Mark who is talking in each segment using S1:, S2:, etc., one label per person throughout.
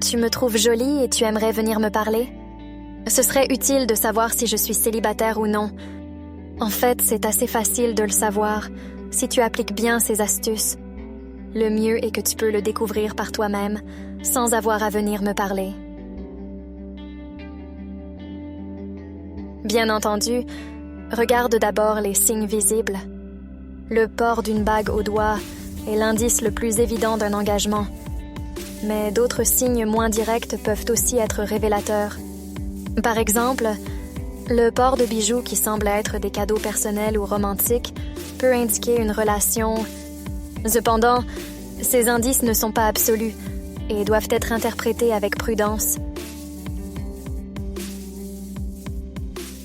S1: tu me trouves jolie et tu aimerais venir me parler? Ce serait utile de savoir si je suis célibataire ou non. En fait, c'est assez facile de le savoir si tu appliques bien ces astuces. Le mieux est que tu peux le découvrir par toi-même, sans avoir à venir me parler. Bien entendu, regarde d'abord les signes visibles. Le port d'une bague au doigt est l'indice le plus évident d'un engagement. Mais d'autres signes moins directs peuvent aussi être révélateurs. Par exemple, le port de bijoux qui semble être des cadeaux personnels ou romantiques peut indiquer une relation. Cependant, ces indices ne sont pas absolus et doivent être interprétés avec prudence.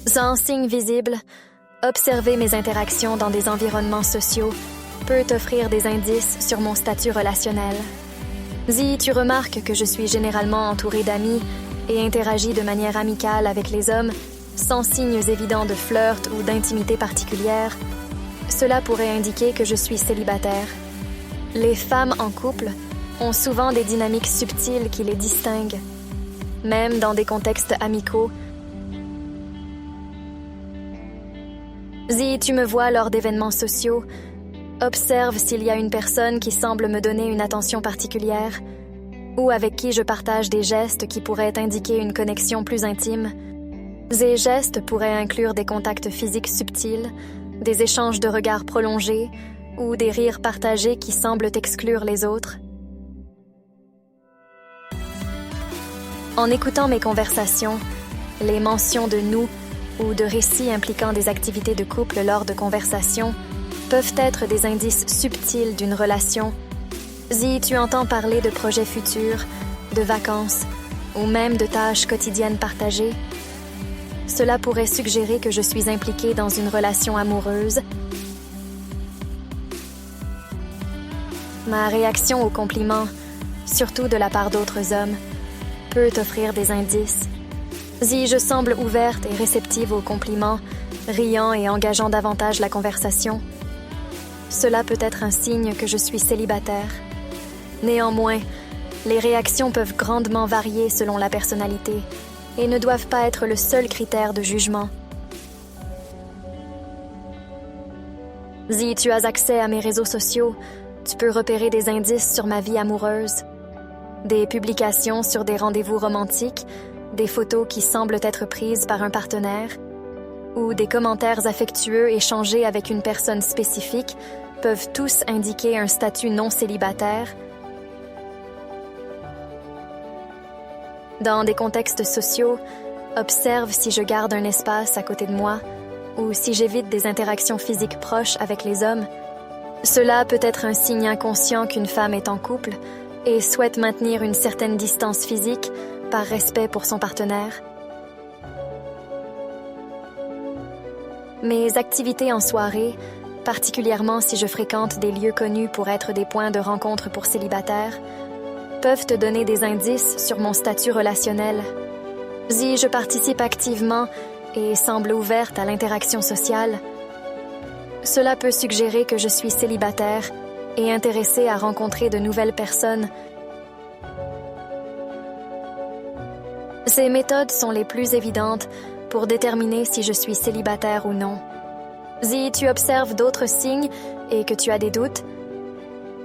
S1: Sans signe visible, observer mes interactions dans des environnements sociaux peut t'offrir des indices sur mon statut relationnel. Si tu remarques que je suis généralement entourée d'amis et interagis de manière amicale avec les hommes, sans signes évidents de flirt ou d'intimité particulière, cela pourrait indiquer que je suis célibataire. Les femmes en couple ont souvent des dynamiques subtiles qui les distinguent, même dans des contextes amicaux. Si tu me vois lors d'événements sociaux, observe s'il y a une personne qui semble me donner une attention particulière ou avec qui je partage des gestes qui pourraient indiquer une connexion plus intime. Ces gestes pourraient inclure des contacts physiques subtils, des échanges de regards prolongés ou des rires partagés qui semblent exclure les autres. En écoutant mes conversations, les mentions de nous ou de récits impliquant des activités de couple lors de conversations peuvent être des indices subtils d'une relation. Si tu entends parler de projets futurs, de vacances ou même de tâches quotidiennes partagées, cela pourrait suggérer que je suis impliquée dans une relation amoureuse. Ma réaction aux compliments, surtout de la part d'autres hommes, peut offrir des indices. Si je semble ouverte et réceptive aux compliments, riant et engageant davantage la conversation, cela peut être un signe que je suis célibataire. Néanmoins, les réactions peuvent grandement varier selon la personnalité et ne doivent pas être le seul critère de jugement. Si tu as accès à mes réseaux sociaux, tu peux repérer des indices sur ma vie amoureuse, des publications sur des rendez-vous romantiques, des photos qui semblent être prises par un partenaire, ou des commentaires affectueux échangés avec une personne spécifique peuvent tous indiquer un statut non célibataire. Dans des contextes sociaux, observe si je garde un espace à côté de moi ou si j'évite des interactions physiques proches avec les hommes. Cela peut être un signe inconscient qu'une femme est en couple et souhaite maintenir une certaine distance physique par respect pour son partenaire. Mes activités en soirée, particulièrement si je fréquente des lieux connus pour être des points de rencontre pour célibataires, peuvent te donner des indices sur mon statut relationnel. Si je participe activement et semble ouverte à l'interaction sociale, cela peut suggérer que je suis célibataire et intéressée à rencontrer de nouvelles personnes. Ces méthodes sont les plus évidentes pour déterminer si je suis célibataire ou non. Si tu observes d'autres signes et que tu as des doutes,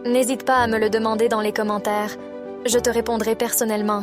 S1: n'hésite pas à me le demander dans les commentaires. Je te répondrai personnellement.